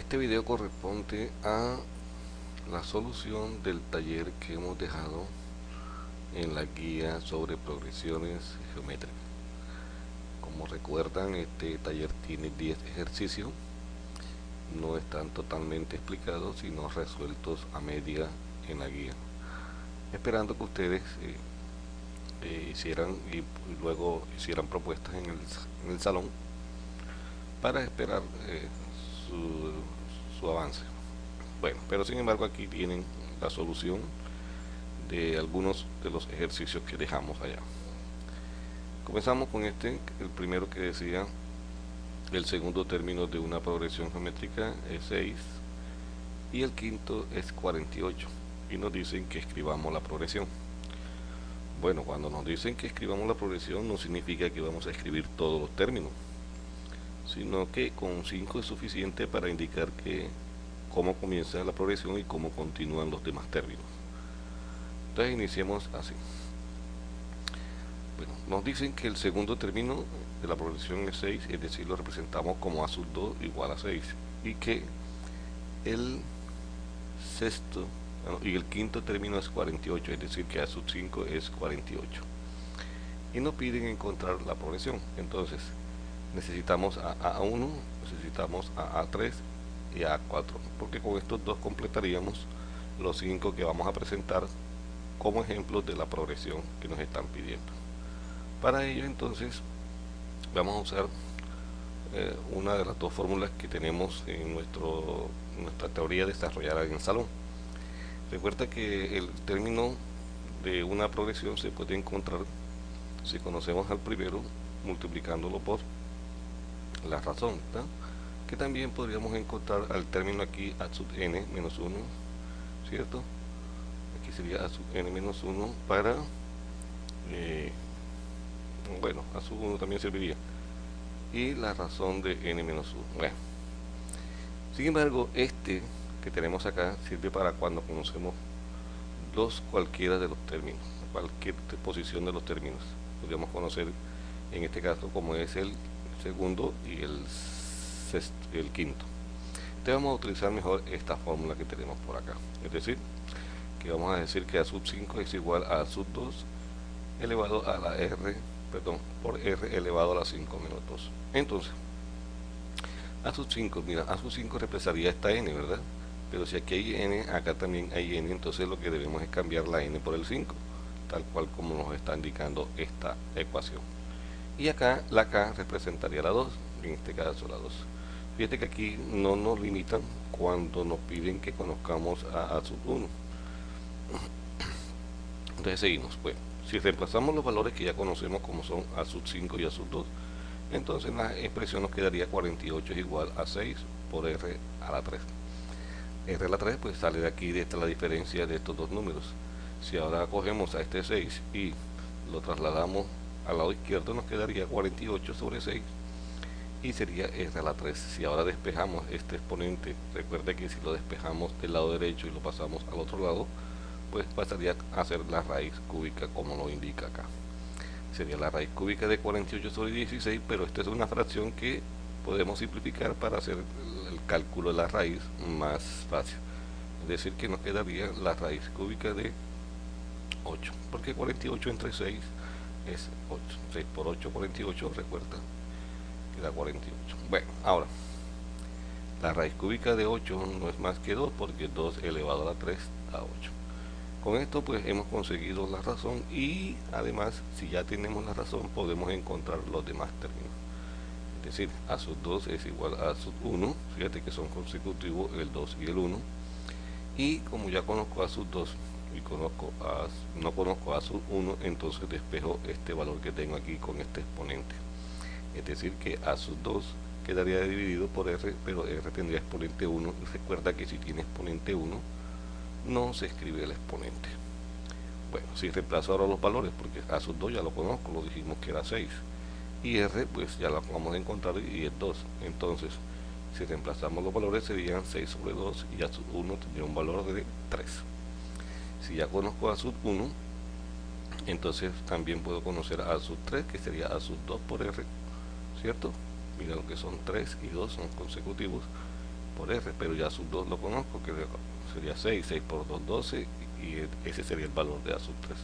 Este video corresponde a la solución del taller que hemos dejado en la guía sobre progresiones geométricas. Como recuerdan, este taller tiene 10 ejercicios, no están totalmente explicados, sino resueltos a media en la guía, esperando que ustedes hicieran y luego hicieran propuestas en el salón para esperar su avance. Bueno, pero sin embargo aquí tienen la solución de algunos de los ejercicios que dejamos allá. Comenzamos con el primero que decía: el segundo término de una progresión geométrica es 6 y el quinto es 48, y nos dicen que escribamos la progresión. Bueno, cuando nos dicen que escribamos la progresión no significa que vamos a escribir todos los términos, sino que con 5 es suficiente para indicar cómo comienza la progresión y cómo continúan los demás términos. Entonces iniciemos así. Bueno, nos dicen que el segundo término de la progresión es 6, es decir, lo representamos como a sub 2 igual a 6, y que el sexto y el quinto término es 48, es decir, que a sub 5 es 48. Y nos piden encontrar la progresión. Entonces necesitamos a A1, necesitamos a A3 y a A4, porque con estos dos completaríamos los 5 que vamos a presentar como ejemplos de la progresión que nos están pidiendo. Para ello, entonces, vamos a usar una de las dos fórmulas que tenemos en nuestra teoría desarrollada en el salón. Recuerda que el término de una progresión se puede encontrar si conocemos al primero multiplicándolo por la razón, ¿verdad? Que también podríamos encontrar al término aquí a sub n menos 1, ¿cierto? Aquí sería a sub n menos 1 para bueno, a sub 1 también serviría, y la razón de n menos 1. Bueno, sin embargo, este que tenemos acá sirve para cuando conocemos cualquiera de los términos, cualquier posición de los términos. Podríamos conocer en este caso como es el segundo y el quinto. Entonces vamos a utilizar mejor esta fórmula que tenemos por acá, es decir, que vamos a decir que a sub 5 es igual a sub 2 elevado a la por r elevado a la 5 menos 2. Entonces, a sub 5, mira, a sub 5 reemplazaría esta n, ¿verdad? Pero si aquí hay n, acá también hay n, entonces lo que debemos es cambiar la n por el 5, tal cual como nos está indicando esta ecuación. Y acá la k representaría la 2, en este caso la 2. Fíjate que aquí no nos limitan cuando nos piden que conozcamos a sub 1. Entonces seguimos, pues. Si reemplazamos los valores que ya conocemos como son a sub 5 y a sub 2, entonces la expresión nos quedaría 48 es igual a 6 por r a la 3. R a la 3 pues sale de aquí, de esta la diferencia de estos dos números. Si ahora cogemos a este 6 y lo trasladamos al lado izquierdo, nos quedaría 48 sobre 6 y sería R a la 3. Si ahora despejamos este exponente, recuerde que si lo despejamos del lado derecho y lo pasamos al otro lado, pues pasaría a ser la raíz cúbica como lo indica acá. Sería la raíz cúbica de 48 sobre 16, pero esta es una fracción que podemos simplificar para hacer el cálculo de la raíz más fácil. Es decir, que nos quedaría la raíz cúbica de 8, porque 48 entre 6 es 8. 6 por 8, 48, recuerda, queda 48. Bueno, ahora, la raíz cúbica de 8 no es más que 2, porque 2 elevado a la 3 da 8. Con esto pues hemos conseguido la razón, y además si ya tenemos la razón podemos encontrar los demás términos. Es decir, a sub 2 es igual a sub 1, fíjate que son consecutivos el 2 y el 1, y como ya conozco a sub 2 y no conozco a sub 1, entonces despejo este valor que tengo aquí con este exponente. Es decir, que a sub 2 quedaría dividido por r, pero r tendría exponente 1, y recuerda que si tiene exponente 1 no se escribe el exponente. Bueno, si reemplazo ahora los valores, porque a sub 2 ya lo conozco, lo dijimos que era 6, y r pues ya lo vamos a encontrar y es 2. Entonces si reemplazamos los valores serían 6 sobre 2, y a sub 1 tendría un valor de 3. Si ya conozco a sub 1, entonces también puedo conocer a sub 3, que sería a sub 2 por r, ¿cierto? Mira lo que son 3 y 2 son consecutivos, por R, pero ya a sub 2 lo conozco, que sería 6, 6 por 2, 12, y ese sería el valor de a sub 3.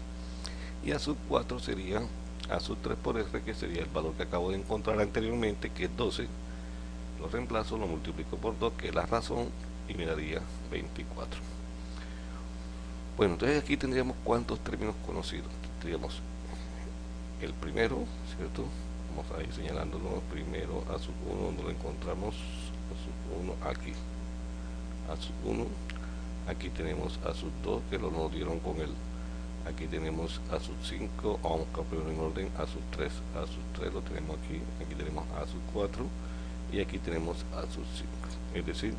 Y a sub 4 sería a sub 3 por R, que sería el valor que acabo de encontrar anteriormente, que es 12. Lo reemplazo, lo multiplico por 2, que es la razón, y me daría 24. Bueno, entonces aquí tendríamos cuántos términos conocidos. Tendríamos el primero, ¿cierto? Vamos a ir señalándolo. Primero a sub 1, donde lo encontramos, a sub 1 aquí, a sub 1. Aquí tenemos a sub 2, que lo nos dieron con el. Aquí tenemos a sub 5, vamos a poner en orden, a sub 3, a sub 3 lo tenemos aquí. Aquí tenemos a sub 4 y aquí tenemos a sub 5. Es decir,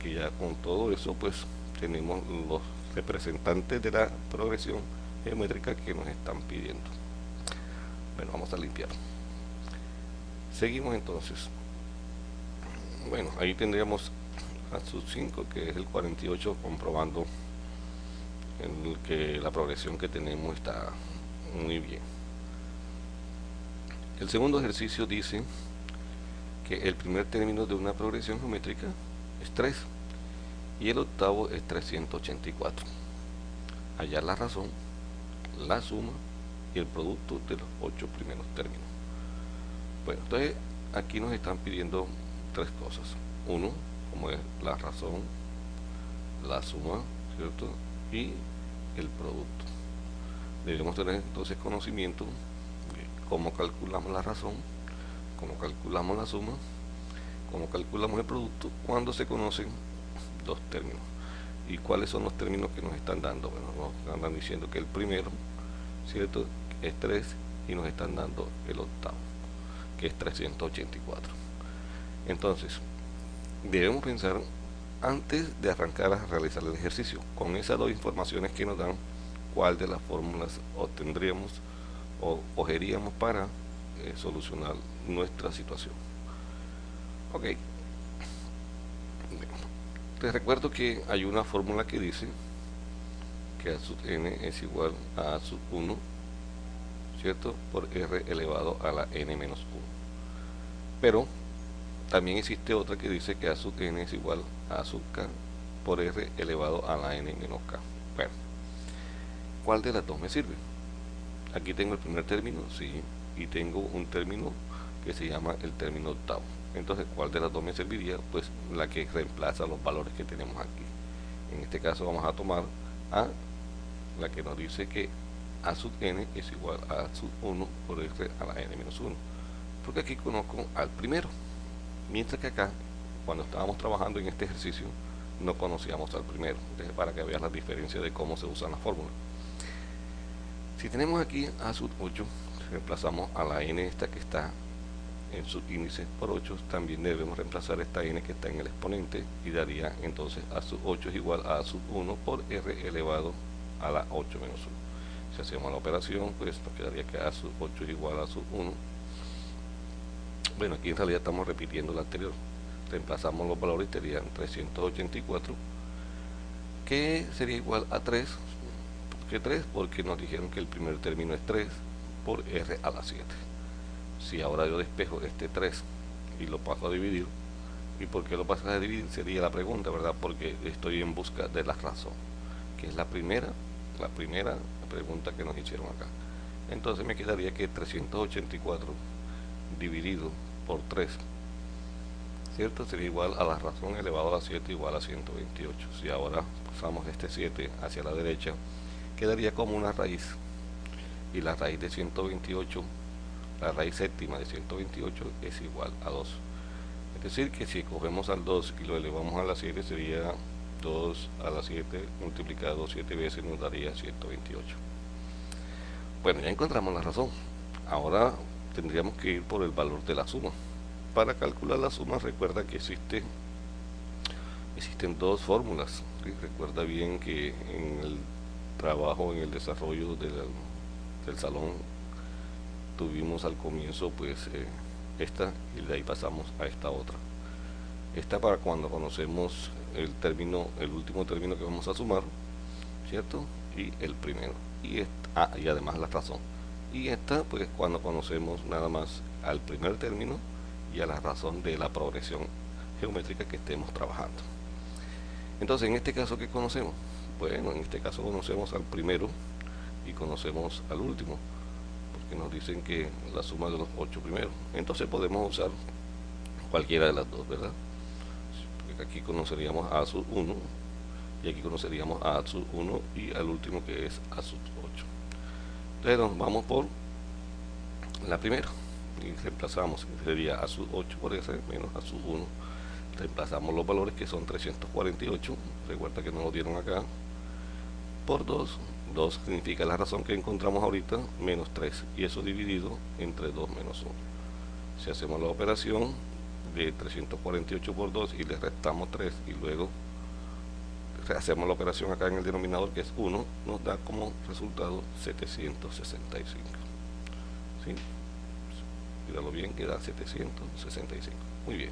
que ya con todo eso pues tenemos los representantes de la progresión geométrica que nos están pidiendo. Bueno, vamos a limpiar. Seguimos entonces. Bueno, ahí tendríamos a sub 5, que es el 48, comprobando en que la progresión que tenemos está muy bien. El segundo ejercicio dice que el primer término de una progresión geométrica es 3 y el octavo es 384. Hallar la razón, la suma y el producto de los 8 primeros términos. Bueno, entonces aquí nos están pidiendo tres cosas. Uno, como es la razón, la suma, ¿cierto? Y el producto. Debemos tener entonces conocimiento de cómo calculamos la razón, cómo calculamos la suma, cómo calculamos el producto cuando se conocen dos términos. ¿Y cuáles son los términos que nos están dando? Bueno, nos están diciendo que el primero, ¿cierto?, es 3 y nos están dando el octavo, que es 384. Entonces, debemos pensar antes de arrancar a realizar el ejercicio, con esas dos informaciones que nos dan, cuál de las fórmulas obtendríamos o cogeríamos para solucionar nuestra situación. Ok. Te recuerdo que hay una fórmula que dice que a sub n es igual a sub 1, ¿cierto?, por r elevado a la n menos 1. Pero también existe otra que dice que a sub n es igual a sub k por r elevado a la n menos k. Bueno, ¿cuál de las dos me sirve? Aquí tengo el primer término, sí, y tengo un término que se llama el término octavo. Entonces, ¿cuál de las dos me serviría? Pues la que reemplaza los valores que tenemos aquí. En este caso vamos a tomar a la que nos dice que a sub n es igual a sub 1 por r a la n menos 1, porque aquí conozco al primero, mientras que acá, cuando estábamos trabajando en este ejercicio, no conocíamos al primero. Entonces, para que veas la diferencia de cómo se usan las fórmulas. Si tenemos aquí a sub 8, reemplazamos a la n esta que está en subíndice por 8, también debemos reemplazar esta n que está en el exponente y daría entonces a sub 8 es igual a sub 1 por r elevado a la 8 menos 1. Si hacemos la operación, pues nos quedaría que a sub 8 es igual a sub 1. Bueno, aquí en realidad estamos repitiendo la anterior. Reemplazamos los valores y serían 384, que sería igual a 3. ¿Por qué 3? Porque nos dijeron que el primer término es 3 por r a la 7. Si ahora yo despejo este 3 y lo paso a dividir, ¿y por qué lo pasas a dividir? Sería la pregunta, ¿verdad? Porque estoy en busca de la razón, que es la primera pregunta que nos hicieron acá. Entonces me quedaría que 384 dividido por 3, ¿cierto?, sería igual a la razón elevado a la 7 igual a 128. Si ahora pasamos este 7 hacia la derecha, quedaría como una raíz, y la raíz de 128, la raíz séptima de 128 es igual a 2. Es decir, que si cogemos al 2 y lo elevamos a la 7, sería 2 a la 7 multiplicado 7 veces, nos daría 128. Bueno, ya encontramos la razón. Ahora tendríamos que ir por el valor de la suma. Para calcular la suma, recuerda que existen dos fórmulas. ¿Sí? Recuerda bien que en el trabajo, en el desarrollo del salón, tuvimos al comienzo pues esta, y de ahí pasamos a esta otra. Esta para cuando conocemos el último término que vamos a sumar, ¿cierto?, y el primero, y además la razón. Y esta pues cuando conocemos nada más al primer término y a la razón de la progresión geométrica que estemos trabajando. Entonces, en este caso, ¿qué conocemos? Bueno, en este caso conocemos al primero y conocemos al último, porque nos dicen que la suma de los 8 primeros. Entonces podemos usar cualquiera de las dos, ¿verdad? Porque aquí conoceríamos a sub 1 y aquí conoceríamos a sub 1 y al último que es a sub 8. Entonces nos vamos por la primera y reemplazamos, sería a sub 8 por S menos a sub 1. Reemplazamos los valores que son 348, recuerda que nos lo dieron acá, por 2. 2 significa la razón que encontramos ahorita, menos 3, y eso dividido entre 2 menos 1. Si hacemos la operación de 348 por 2 y le restamos 3 y luego hacemos la operación acá en el denominador que es 1, nos da como resultado 765. ¿Sí? Míralo bien, queda 765. Muy bien.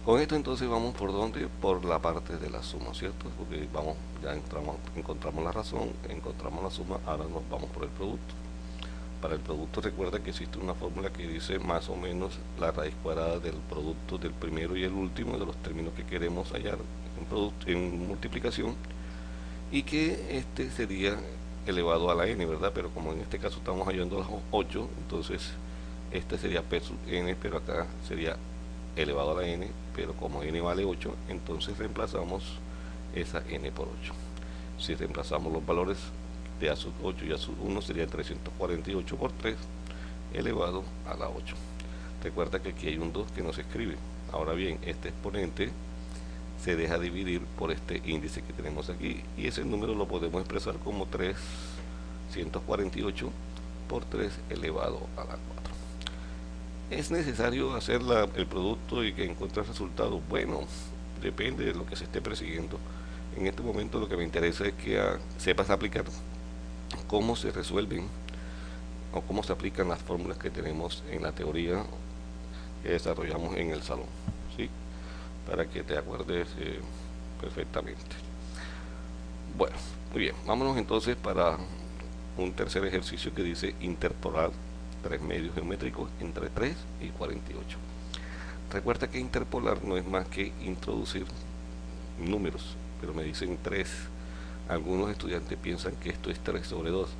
Con esto entonces vamos por donde, por la parte de la suma, ¿cierto? Porque vamos, ya encontramos la razón, encontramos la suma, ahora nos vamos por el producto. Para el producto recuerda que existe una fórmula que dice más o menos la raíz cuadrada del producto del primero y el último de los términos que queremos hallar en multiplicación, y que este sería elevado a la n, ¿verdad? Pero como en este caso estamos hallando las 8, entonces este sería p sub n, pero acá sería elevado a la n, pero como n vale 8, entonces reemplazamos esa n por 8. Si reemplazamos los valores de a sub 8 y a sub 1 sería 348 por 3 elevado a la 8. Recuerda que aquí hay un 2 que no se escribe. Ahora bien, este exponente se deja dividir por este índice que tenemos aquí, y ese número lo podemos expresar como 348 por 3 elevado a la 4. ¿Es necesario hacer el producto y que encuentre el resultado? Bueno, depende de lo que se esté persiguiendo. En este momento lo que me interesa es que sepas aplicar cómo se resuelven o cómo se aplican las fórmulas que tenemos en la teoría que desarrollamos en el salón, ¿sí? Para que te acuerdes perfectamente. Bueno, muy bien, vámonos entonces para un tercer ejercicio que dice interpolar 3 medios geométricos entre 3 y 48. Recuerda que interpolar no es más que introducir números, pero me dicen 3. Algunos estudiantes piensan que esto es 3 sobre 2.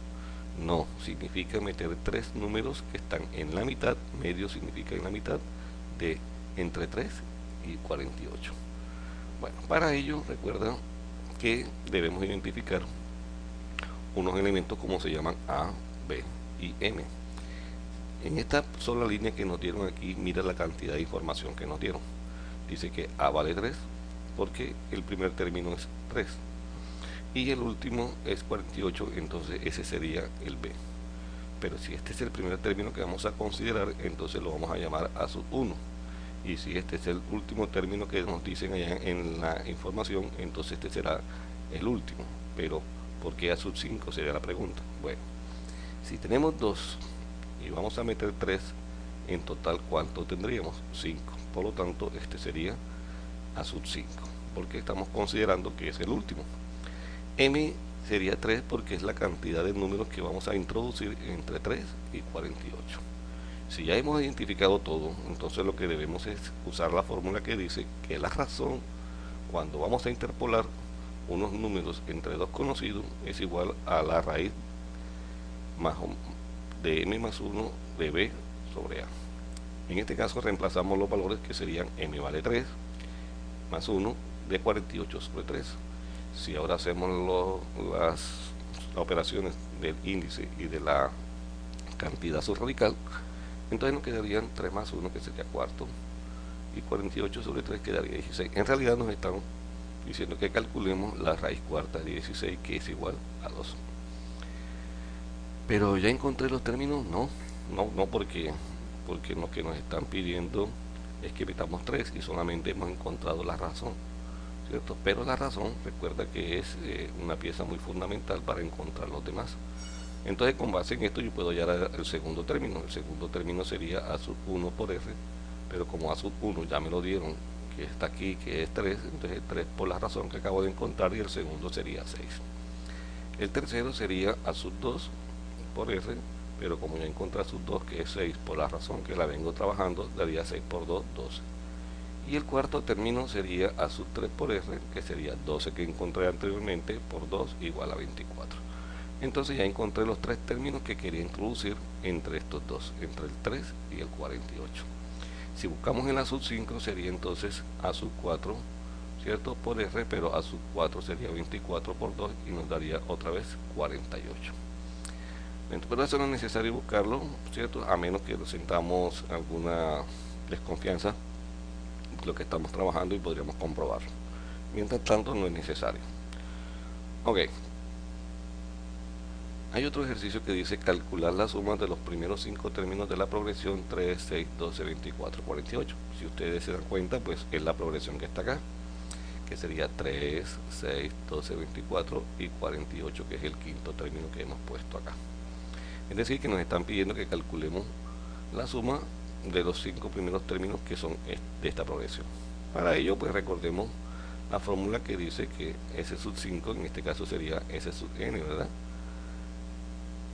No, significa meter 3 números que están en la mitad, medio significa en la mitad, de entre 3 y 48. Bueno, para ello recuerda que debemos identificar unos elementos como se llaman A, B y M. En esta sola línea que nos dieron aquí, mira la cantidad de información que nos dieron. Dice que A vale 3 porque el primer término es 3 y el último es 48, entonces ese sería el B. Pero si este es el primer término que vamos a considerar, entonces lo vamos a llamar A sub 1. Y si este es el último término que nos dicen allá en la información, entonces este será el último. Pero ¿por qué A sub 5? Sería la pregunta. Bueno, si tenemos 2 y vamos a meter 3, en total ¿cuánto tendríamos? 5. Por lo tanto, este sería A sub 5, porque estamos considerando que es el último. M sería 3 porque es la cantidad de números que vamos a introducir entre 3 y 48. Si ya hemos identificado todo, entonces lo que debemos es usar la fórmula que dice que la razón, cuando vamos a interpolar unos números entre dos conocidos, es igual a la raíz más de m más 1 de b sobre a. En este caso reemplazamos los valores que serían m vale 3 más 1 de 48 sobre 3. Si ahora hacemos las operaciones del índice y de la cantidad subradical, entonces nos quedarían 3 más 1, que sería cuarto, y 48 sobre 3 quedaría 16. En realidad nos están diciendo que calculemos la raíz cuarta de 16, que es igual a 2. Pero ya encontré los términos, no porque lo que nos están pidiendo es que metamos 3 y solamente hemos encontrado la razón, ¿cierto? Pero la razón, recuerda que es una pieza muy fundamental para encontrar los demás. Entonces, con base en esto, yo puedo hallar el segundo término. El segundo término sería A sub 1 por F, pero como A sub 1 ya me lo dieron, que está aquí, que es 3, entonces 3 por la razón que acabo de encontrar, y el segundo sería 6. El tercero sería A sub 2 por F, pero como ya encontré A sub 2, que es 6 por la razón que la vengo trabajando, daría 6 por 2, 12. Y el cuarto término sería A sub 3 por R, que sería 12 que encontré anteriormente por 2 igual a 24. Entonces ya encontré los tres términos que quería introducir entre estos dos, entre el 3 y el 48. Si buscamos en A sub 5 sería entonces A sub 4, ¿cierto? Por R, pero A sub 4 sería 24 por 2 y nos daría otra vez 48. Pero eso no es necesario buscarlo, ¿cierto? A menos que sintamos alguna desconfianza de lo que estamos trabajando y podríamos comprobarlo. Mientras tanto no es necesario. Ok. Hay otro ejercicio que dice calcular la suma de los primeros 5 términos de la progresión 3, 6, 12, 24, 48. Si ustedes se dan cuenta, pues es la progresión que está acá, que sería 3, 6, 12, 24 y 48, que es el quinto término que hemos puesto acá. Es decir, que nos están pidiendo que calculemos la suma de los 5 primeros términos que son de esta progresión. Para ello, pues recordemos la fórmula que dice que S sub 5, en este caso sería S sub n, ¿verdad?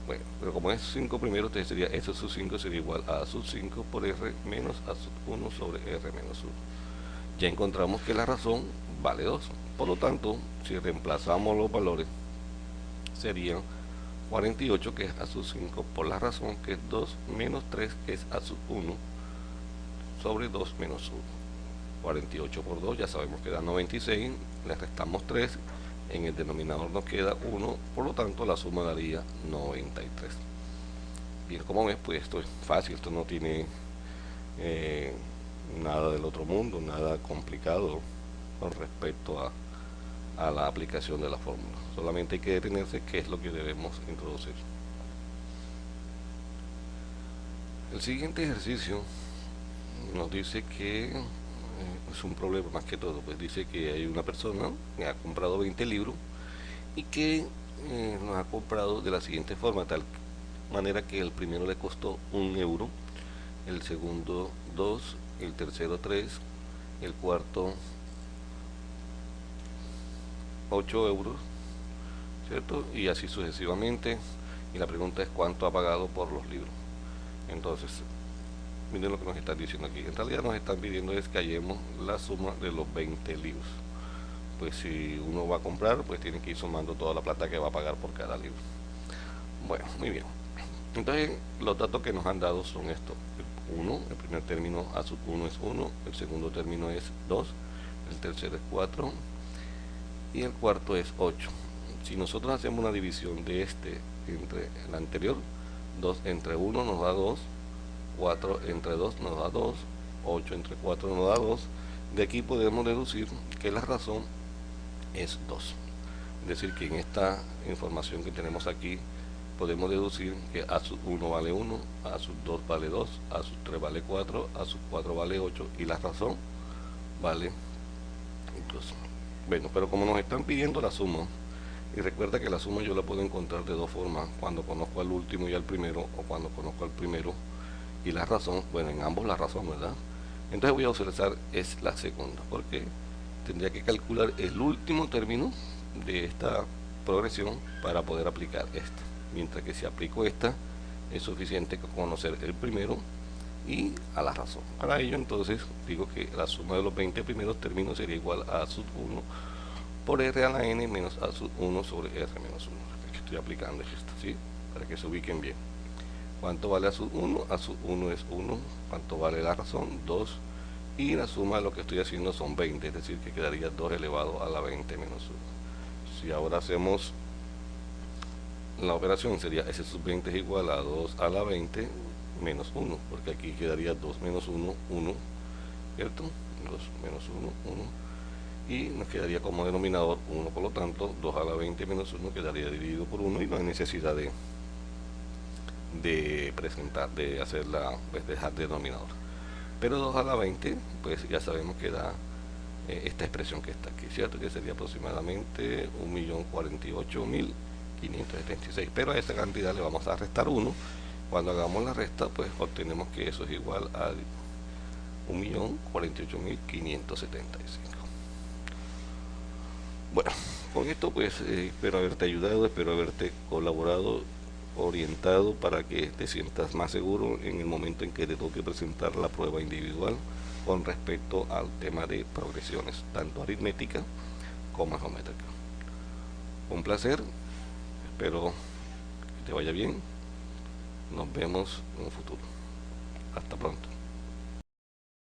Bueno, pero como es 5 primero, entonces sería S sub 5 sería igual a sub 5 por R menos A sub 1 sobre R menos 1. Ya encontramos que la razón vale 2. Por lo tanto, si reemplazamos los valores, serían 48, que es A sub 5, por la razón, que es 2 menos 3, que es A sub 1, sobre 2 menos 1. 48 por 2, ya sabemos que da 96, le restamos 3, en el denominador nos queda 1, por lo tanto la suma daría 93. Bien, como ves, pues esto es fácil, esto no tiene nada del otro mundo, nada complicado con respecto a la aplicación de la fórmula. Solamente hay que detenerse qué es lo que debemos introducir. El siguiente ejercicio nos dice que es un problema más que todo, pues dice que hay una persona que ha comprado 20 libros y que nos ha comprado de la siguiente forma, tal manera que el primero le costó 1 euro, el segundo 2, el tercero 3, el cuarto 8 euros, ¿cierto? Y así sucesivamente. Y la pregunta es cuánto ha pagado por los libros. Entonces, miren lo que nos están diciendo aquí. En realidad nos están pidiendo es que hallemos la suma de los 20 libros. Pues si uno va a comprar, pues tiene que ir sumando toda la plata que va a pagar por cada libro. Bueno, muy bien. Entonces, los datos que nos han dado son estos. 1, el primer término A sub 1 es 1, el segundo término es 2, el tercero es 4 y el cuarto es 8. Si nosotros hacemos una división de este entre el anterior, 2 entre 1 nos da 2, 4 entre 2 nos da 2, 8 entre 4 nos da 2. De aquí podemos deducir que la razón es 2. Es decir, que en esta información que tenemos aquí podemos deducir que A sub 1 vale 1, A sub 2 vale 2, A sub 3 vale 4, A sub 4 vale 8 y la razón vale 2. Bueno, pero como nos están pidiendo la suma, y recuerda que la suma yo la puedo encontrar de dos formas, cuando conozco al último y al primero, o cuando conozco al primero y la razón, bueno, en ambos la razón, ¿verdad? Entonces voy a utilizar es la segunda, porque tendría que calcular el último término de esta progresión para poder aplicar esta, mientras que si aplico esta es suficiente conocer el primero y a la razón. Para ello entonces digo que la suma de los 20 primeros términos sería igual a sub 1 por R a la n menos A sub 1 sobre R menos 1. Lo que estoy aplicando es esto, ¿sí? Para que se ubiquen bien. ¿Cuánto vale A sub 1? A sub 1 es 1. ¿Cuánto vale la razón? 2. Y la suma de lo que estoy haciendo son 20, es decir, que quedaría 2 elevado a la 20 menos 1. Si ahora hacemos la operación, sería S sub 20 es igual a 2 a la 20 menos 1, porque aquí quedaría 2 menos 1, 1, ¿cierto? 2 menos 1, 1. Y nos quedaría como denominador 1, por lo tanto 2 a la 20 menos 1 quedaría dividido por 1 y no hay necesidad de presentar, de hacerla, pues dejar de denominador. Pero 2 a la 20, pues ya sabemos que da esta expresión que está aquí, ¿cierto? Que sería aproximadamente 1.048.576. Pero a esa cantidad le vamos a restar 1. Cuando hagamos la resta, pues obtenemos que eso es igual a 1.048.575. Bueno, con esto pues espero haberte ayudado, espero haberte colaborado orientado para que te sientas más seguro en el momento en que te toque presentar la prueba individual con respecto al tema de progresiones, tanto aritmética como geométrica. Un placer, espero que te vaya bien. Nos vemos en un futuro. Hasta pronto.